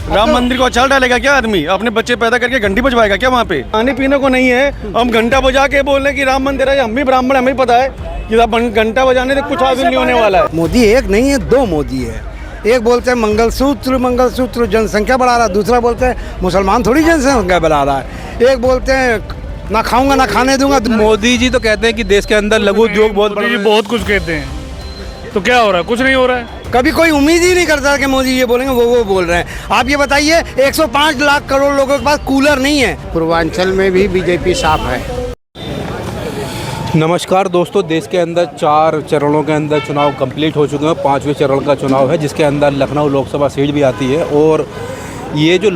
राम मंदिर को अचार डालेगा क्या आदमी? अपने बच्चे पैदा करके घंटी बजवाएगा क्या वहाँ पे? खाने पीने को नहीं है, हम घंटा बजा के बोल रहे हैं कि राम मंदिर है। हम भी ब्राह्मण, हमें पता है कि घंटा बजाने से कुछ आगे नहीं होने वाला है। मोदी एक नहीं है, दो मोदी है। एक बोलते हैं मंगलसूत्र जनसंख्या बढ़ा रहा है, दूसरा बोलते हैं मुसलमान थोड़ी जनसंख्या बढ़ा रहा है। एक बोलते हैं ना खाऊंगा ना खाने दूंगा। मोदी जी तो कहते हैं कि देश के अंदर लघु उद्योग बहुत कुछ कहते हैं, तो क्या हो रहा है? कुछ नहीं हो रहा है। कभी कोई उम्मीद ही नहीं करता कि मोदी ये बोलेंगे, वो बोल रहे हैं। आप ये बताइए, 105 लाख करोड़ लोगों के पास कूलर नहीं है। पूर्वांचल में भी बीजेपी साफ है। नमस्कार दोस्तों, देश के अंदर 4 चरणों के अंदर चुनाव कंप्लीट हो चुके हैं। 5वें चरण का चुनाव है, जिसके अंदर लखनऊ लोकसभा सीट भी आती है। और ये जो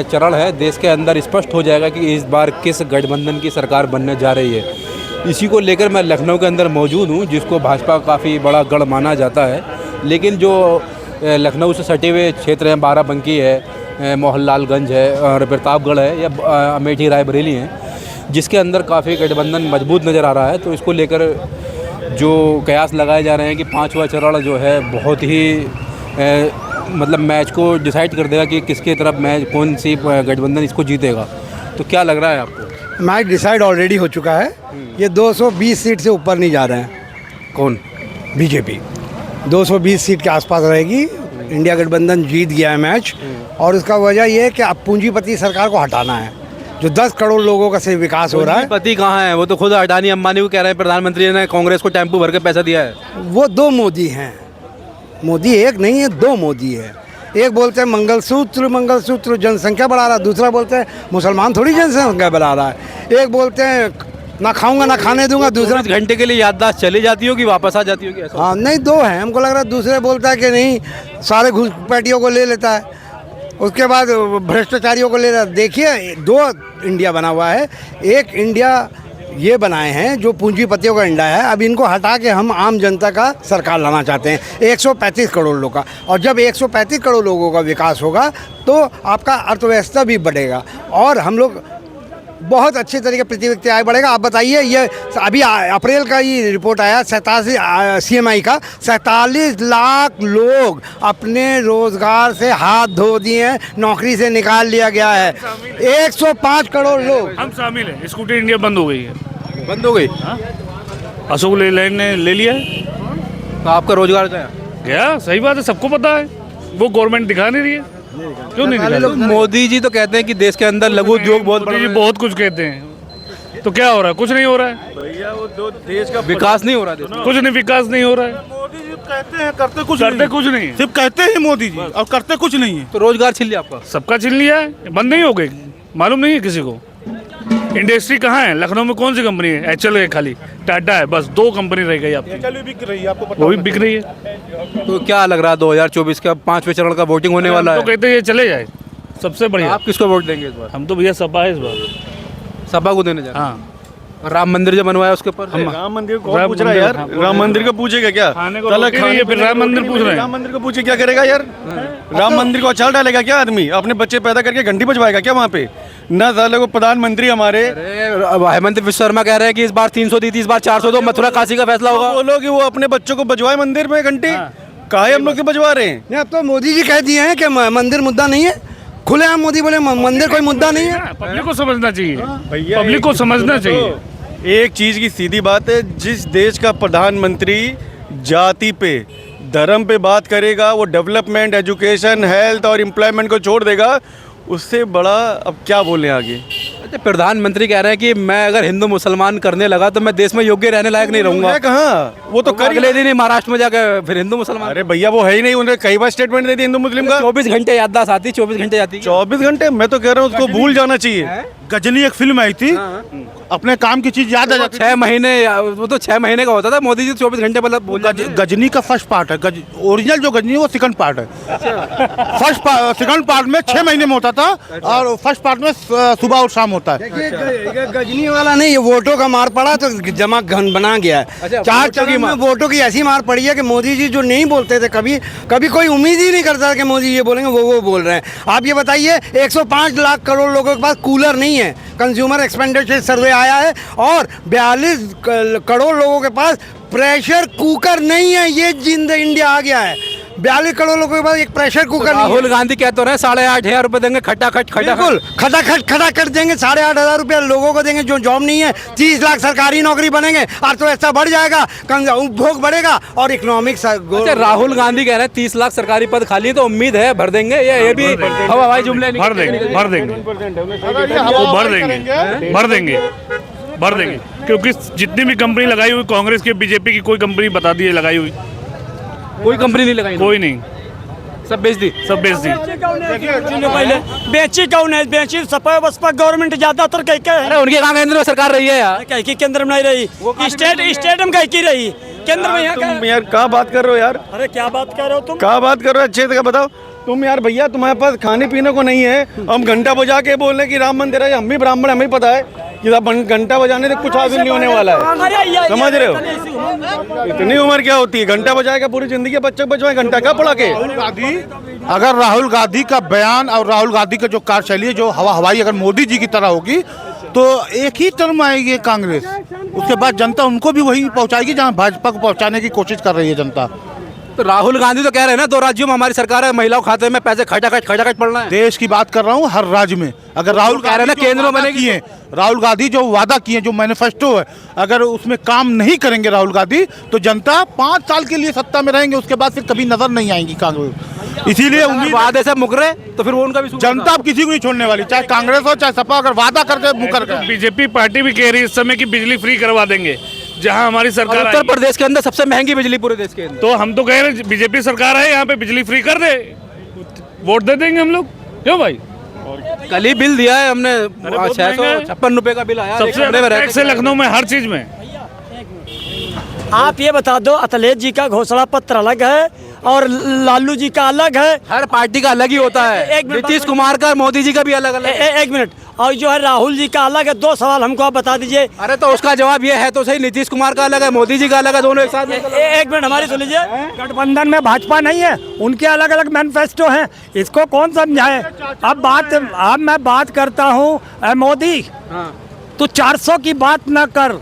चरण है, देश के अंदर स्पष्ट हो जाएगा कि इस बार किस गठबंधन की सरकार बनने जा रही है। इसी को लेकर मैं लखनऊ के अंदर मौजूद हूँ, जिसको भाजपा काफ़ी बड़ा गढ़ माना जाता है। लेकिन जो लखनऊ से सटे हुए क्षेत्र हैं, बाराबंकी है, मोहनलालगंज है और प्रतापगढ़ है या अमेठी रायबरेली है, जिसके अंदर काफ़ी गठबंधन मजबूत नज़र आ रहा है। तो इसको लेकर जो कयास लगाए जा रहे हैं कि 5वां चरण जो है बहुत ही मतलब मैच को डिसाइड कर देगा कि किसके तरफ मैच, कौन सी गठबंधन इसको जीतेगा। तो क्या लग रहा है आपको? मैच डिसाइड ऑलरेडी हो चुका है। ये 220 सीट से ऊपर नहीं जा रहे हैं। कौन? बीजेपी 220 सीट के आसपास रहेगी। इंडिया गठबंधन जीत गया है मैच, और उसका वजह यह है कि अब पूंजीपति सरकार को हटाना है। जो 10 करोड़ लोगों का से विकास हो रहा है। पूंजीपति कहाँ है? वो तो खुद अडानी अंबानी को कह रहे हैं, प्रधानमंत्री ने कांग्रेस को टेम्पो भर के पैसा दिया है। वो दो मोदी हैं। मोदी एक नहीं है, दो मोदी है। एक बोलते हैं मंगलसूत्र जनसंख्या बढ़ा रहा है, दूसरा बोलते हैं मुसलमान थोड़ी जनसंख्या बढ़ा रहा है। एक बोलते हैं ना खाऊंगा ना खाने दूंगा, दूसरा घंटे के लिए याददाश्त चली जाती होगी, वापस आ जाती होगी। हाँ नहीं, दो हैं। हमको लग रहा है दूसरे बोलता है कि नहीं, सारे घुसपैठियों को ले लेता है, उसके बाद भ्रष्टाचारियों को ले लेता है। देखिए, दो इंडिया बना हुआ है। एक इंडिया ये बनाए हैं जो पूंजीपतियों का इंडिया है। अब इनको हटा के हम आम जनता का सरकार लाना चाहते हैं, 135 करोड़ लोगों का। और जब 135 करोड़ लोगों का विकास होगा तो आपका अर्थव्यवस्था भी बढ़ेगा और हम लोग बहुत अच्छे तरीके प्रतिव्यक्ति आय बढ़ेगा। आप बताइए, ये अभी अप्रैल का ये रिपोर्ट आया, 87 CMI का 47 लाख लोग अपने रोजगार से हाथ धो दिए हैं, नौकरी से निकाल लिया गया है। 105 करोड़ लोग हम शामिल हैं। स्कूटर इंडिया बंद हो गई है। बंद हो गई? अशोक लेलैंड ने ले लिया है। तो आपका रोजगार गया। सही बात है, सबको पता है। वो गवर्नमेंट दिखा नहीं रही है। क्यों नहीं दिखा? मोदी जी तो कहते हैं कि देश के अंदर लघु उद्योग बहुत कुछ कहते हैं, तो क्या हो रहा है? कुछ नहीं हो रहा है भैया। वो दो देश का विकास नहीं हो रहा है। कुछ नहीं, विकास नहीं हो रहा है। मोदी जी कहते हैं, करते कुछ नहीं। सिर्फ कहते हैं मोदी जी और करते कुछ नहीं है। तो रोजगार छीन लिया आपका? सबका छीन लिया है, बंद नहीं हो गई। मालूम नहीं है किसी को। इंडस्ट्री कहाँ है? लखनऊ में कौन सी कंपनी है? HL है, खाली टाटा है, बस 2 कंपनी रह गई आपकी। HL भी बिक रही है, आपको पता? वो भी बिक रही है। तो क्या लग रहा है 2024 का 5वें चरण का वोटिंग होने वाला है? तो कहते हैं ये चले जाए, सबसे बढ़िया। आप किसको वोट देंगे इस बार? हम तो भैया सपा है इस बार। सपा को देने जा रहे हैं। हाँ। और राम मंदिर जो बनवाया उसके ऊपर राम मंदिर को पूछ रहा है यार। राम मंदिर को पूछेगा क्या? फिर राम मंदिर पूछ रहे हैं। राम मंदिर को पूछे क्या करेगा यार? राम मंदिर को अचार डालेगा क्या आदमी? अपने बच्चे पैदा करके घंटी बजवाएगा क्या वहाँ पे? न साले को प्रधानमंत्री हमारे हेमंत विश्व शर्मा कह रहे हैं कि इस बार 300 दी थी, इस बार 400 दो, मथुरा काशी का फैसला होगा। बोलो कि वो अपने बच्चों को बजवाए मंदिर में घंटी। काहे हम लोग बजवा रहे हैं? नहीं, अब तो मोदी जी कह दिए हैं कि मंदिर मुद्दा नहीं है। खुले आम मोदी बोले मंदिर कोई मुद्दा नहीं है। पब्लिक को समझना चाहिए, भैया पब्लिक को समझना चाहिए। एक चीज की सीधी बात है, जिस देश का प्रधानमंत्री जाति पे, धर्म पे बात करेगा, वो डेवलपमेंट, एजुकेशन, हेल्थ और एम्प्लॉयमेंट को छोड़ देगा, उससे बड़ा अब क्या बोले आगे। अच्छा, प्रधानमंत्री कह रहे हैं कि मैं अगर हिंदू मुसलमान करने लगा तो मैं देश में योग्य रहने लायक नहीं रहूंगा। कहाँ? वो तो अगले दिन ही महाराष्ट्र में जाकर फिर हिंदू मुसलमान। अरे भैया, वो है ही नहीं। उन्होंने कई बार स्टेटमेंट दे दी हिंदू मुस्लिम का। 24 घंटे याददाश्त आती, 24 घंटे आती। 24 घंटे? मैं तो कह रहा हूँ उसको भूल जाना चाहिए। गजनी एक फिल्म आई थी, अपने काम की चीज याद आ जाती। 6 महीने, वो तो 6 महीने का होता था। मोदी जी 24 घंटे मतलब बोल जाते हैं। गजनी का फर्स्ट पार्ट है, ओरिजिनल जो गजनी है वो सेकंड पार्ट है। सेकंड पार्ट में 6 महीने में होता था और फर्स्ट पार्ट में सुबह और शाम होता है। गजनी वाला नहीं, ये वोटों का मार पड़ा तो जमा घन बना गया है। 4 चरण में वोटों की ऐसी मार पड़ी है कि मोदी जी जो नहीं बोलते थे, कभी कोई उम्मीद ही नहीं करता कि मोदी ये बोलेंगे, वो बोल रहे हैं। आप ये बताइए, 105 लाख करोड़ लोगों के पास कूलर नहीं है। कंज्यूमर एक्सपेंडिचर सर्वे आया है और 42 करोड़ लोगों के पास प्रेशर कुकर नहीं है। ये जिंद इंडिया आ गया है। 42 करोड़ लोगों के पास एक प्रेशर कुकर नहीं है। राहुल गांधी कहते रहे 8,500 रुपए देंगे खटाखट बिल्कुल खटाखट देंगे, 8,500 रुपया लोगों को देंगे जो जॉब नहीं है। 30 लाख सरकारी नौकरी बनेंगे, अर्थव्यवस्था बढ़ जाएगा, उपभोग बढ़ेगा और इकोनॉमिक। अच्छा, राहुल गांधी कह रहे हैं 30 लाख सरकारी पद खाली है, तो उम्मीद है भर देंगे। ये भी हवाई जुमले नहीं, भर देंगे क्योंकि जितनी भी कंपनी लगाई हुई कांग्रेस की, बीजेपी की, कोई कंपनी बता दी है लगाई हुई? कोई कंपनी नहीं लगाई, कोई नहीं, सब बेच दी। पहले बेची कौन है? बेची सपा बसपा गवर्नमेंट ज्यादातर कहीं के अरे उनके कहाँ केंद्र में सरकार रही है यार? कहीं की केंद्र में नहीं रही, स्टेट में कहीं की रही, केंद्र में यहाँ तुम यार क्या बात कर रहे हो यार? अरे क्या बात कर रहे हो तुम? क्या बात कर रहे हो? अच्छे से बताओ तुम यार। भैया तुम्हारे पास खाने पीने को नहीं है, हम घंटा बजा के बोल रहे कि राम मंदिर है। हम भी ब्राह्मण, हमें पता है कि घंटा बजाने से कुछ हासिल नहीं होने वाला है, समझ रहे हो? इतनी उम्र क्या होती है? घंटा बजाएगा पूरी जिंदगी, बच्चे बचवाए घंटा क्या पड़ा के? अगर राहुल गांधी का बयान और राहुल गांधी का जो कार्यशैली है, जो हवाई अगर मोदी जी की तरह होगी तो एक ही टर्म आएगी कांग्रेस, उसके बाद जनता उनको भी वही पहुंचाएगी जहां भाजपा को पहुंचाने की कोशिश कर रही है जनता। तो राहुल गांधी तो कह रहे हैं ना 2 राज्यों में हमारी सरकार है, महिलाओं खाते में पैसे खटाखट पड़ना है। देश की बात कर रहा हूँ, हर राज्य में। अगर राहुल कह रहे हैं ना केंद्र में बनेगी, राहुल गांधी जो वादा किए, जो मैनिफेस्टो है, अगर उसमें काम नहीं करेंगे राहुल गांधी तो जनता 5 साल के लिए सत्ता में रहेंगे, उसके बाद फिर कभी नजर नहीं आएंगी कांग्रेस। इसीलिए उम्मीद वादे से मुकरे तो फिर वो उनका भी जनता अब किसी को नहीं छोड़ने वाली, चाहे कांग्रेस हो चाहे सपा। अगर वादा करके मुकर गए, बीजेपी पार्टी भी कह रही है इस समय की बिजली फ्री करवा देंगे जहां हमारी सरकार। उत्तर प्रदेश के अंदर सबसे महंगी बिजली पूरे देश के अंदर। तो हम तो कह रहे हैं बीजेपी सरकार है, यहाँ पे बिजली फ्री कर दे, वोट दे देंगे हम लोग, क्यों भाई? कल ही बिल दिया है हमने, 656 रुपए का बिल आया। सबसे टैक्स है लखनऊ में, हर चीज में। आप ये बता दो, अखिलेश जी का घोषणा पत्र अलग है और लालू जी का अलग है, हर पार्टी का अलग ही होता है। एक मिनट, नीतीश कुमार का, मोदी जी का भी अलग अलग। एक मिनट, और जो है राहुल जी का अलग है। 2 सवाल हमको आप बता दीजिए। अरे तो उसका जवाब ये है तो सही, नीतीश कुमार का अलग है, मोदी जी का अलग है, दोनों एक साथ। एक मिनट हमारी सुन लीजिए। गठबंधन में भाजपा नहीं है, उनके अलग अलग मैनिफेस्टो हैं, इसको कौन समझाए? अब मैं बात करता हूँ, मोदी तू 400 की बात ना कर,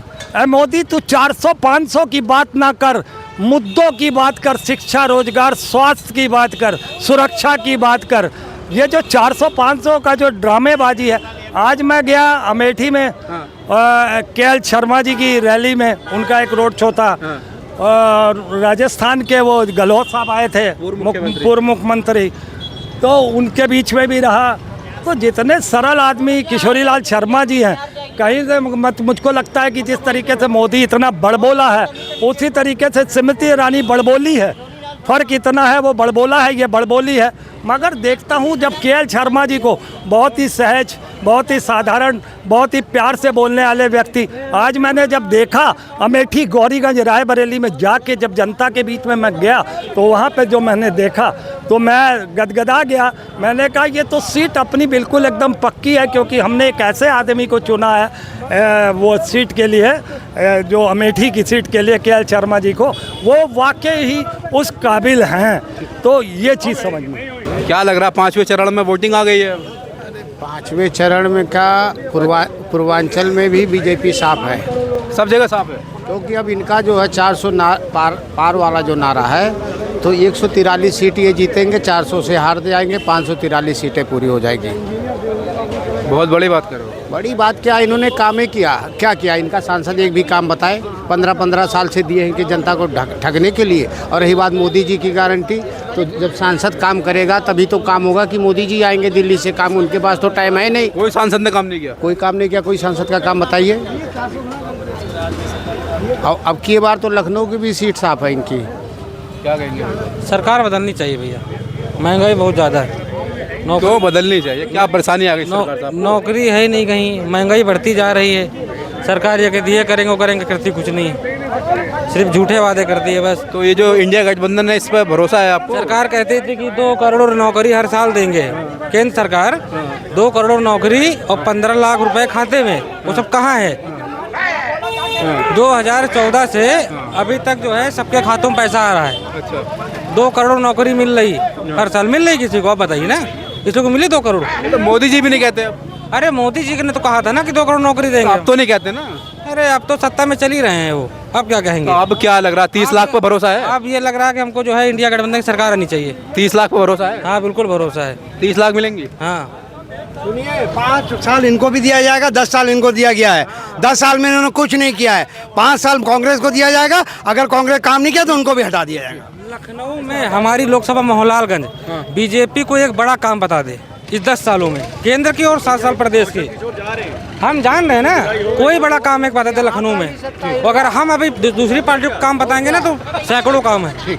मोदी तू 400-500 की बात ना कर, मुद्दों की बात कर, शिक्षा, रोजगार, स्वास्थ्य की बात कर, सुरक्षा की बात कर। ये जो 400-500 का जो ड्रामेबाजी है। आज मैं गया अमेठी में, के.एल. शर्मा जी की रैली में, उनका एक रोड शो था, और राजस्थान के वो गहलोत साहब आए थे, पूर्व मुख्यमंत्री, तो उनके बीच में भी रहा। तो जितने सरल आदमी किशोरी लाल शर्मा जी हैं, कहीं से मुझको लगता है कि जिस तरीके से मोदी इतना बड़बोला है, उसी तरीके से स्मृति ईरानी बड़बोली है। फ़र्क इतना है, वो बड़बोला है, ये बड़बोली है। मगर देखता हूँ जब के.एल. शर्मा जी को, बहुत ही सहज, बहुत ही साधारण, बहुत ही प्यार से बोलने वाले व्यक्ति, आज मैंने जब देखा अमेठी, गौरीगंज, रायबरेली में जाके जब जनता के बीच में मैं गया, तो वहाँ पे जो मैंने देखा तो मैं गदगदा गया। मैंने कहा ये तो सीट अपनी बिल्कुल एकदम पक्की है, क्योंकि हमने एक ऐसे आदमी को चुना है वो सीट के लिए, जो अमेठी की सीट के लिए, के.एल. शर्मा जी को, वो वाकई ही उस काबिल हैं। तो ये चीज़ समझ में। क्या लग रहा है 5वें चरण में वोटिंग आ गई है? 5वें चरण में का पूर्वांचल में भी बीजेपी साफ है, सब जगह साफ है, क्योंकि अब इनका जो है 400 पार वाला जो नारा है, तो 143 सीट ये जीतेंगे, 400 से हार जाएंगे, 543 सीटें पूरी हो जाएगी। बहुत बड़ी बात कर रहे हो। बड़ी बात क्या, इन्होंने काम ही किया, क्या किया इनका सांसद? एक भी काम बताए? 15-15 साल से दिए हैं कि जनता को ठगने के लिए। और रही बात मोदी जी की गारंटी, तो जब सांसद काम करेगा तभी तो काम होगा कि मोदी जी आएंगे दिल्ली से काम, उनके पास तो टाइम है नहीं। कोई सांसद ने काम नहीं किया, कोई काम नहीं किया, कोई सांसद का काम बताइए। अब की बार तो लखनऊ की भी सीट साफ है इनकी। क्या कहेंगे? सरकार बदलनी चाहिए भैया, महंगाई बहुत ज़्यादा है। क्यों बदलनी चाहिए? क्या परेशानी आ गई सरकार साहब? नौकरी है ही नहीं कहीं, महंगाई बढ़ती जा रही है। सरकार ये कहती है करेंगे वो करेंगे, करती कुछ नहीं है, सिर्फ झूठे वादे करती है बस। तो ये जो इंडिया गठबंधन है, इस पर भरोसा है आपको? सरकार कहती थी कि 2 करोड़ नौकरी हर साल देंगे, केंद्र सरकार 2 करोड़ नौकरी और 15 लाख रुपए खाते में, वो सब कहाँ है? 2014 से अभी तक जो है सबके खातों में पैसा आ रहा है। अच्छा, 2 करोड़ नौकरी मिल रही हर साल, मिल रही किसी को? आप बताइए ना, किसी को मिली 2 करोड़? तो मोदी जी भी नहीं कहते अब? अरे मोदी जी ने तो कहा था ना कि 2 करोड़ नौकरी देंगे। आप तो नहीं कहते ना? अरे अब तो सत्ता में चल ही रहे हैं वो, अब क्या तो कहेंगे। अब क्या लग रहा है, 30 लाख पर भरोसा है? अब ये लग रहा है कि हमको जो है इंडिया गठबंधन की सरकार आनी चाहिए। 30 लाख पर भरोसा है? हाँ बिल्कुल भरोसा है। 30 लाख मिलेंगी? हाँ सुनिए, 5 साल इनको भी दिया जाएगा, 10 साल इनको दिया गया है। 10 साल में इन्होंने कुछ नहीं किया है। 5 साल कांग्रेस को दिया जाएगा, अगर कांग्रेस काम नहीं किया तो उनको भी हटा दिया जाएगा। लखनऊ में हमारी लोकसभा मोहनलालगंज बीजेपी को एक बड़ा काम बता दे इस 10 सालों में, केंद्र की और 7 साल प्रदेश की। हम जान रहे हैं ना, कोई बड़ा काम एक बता दे लखनऊ में। अगर हम अभी दूसरी पार्टी को काम बताएंगे ना तो सैकड़ों काम है।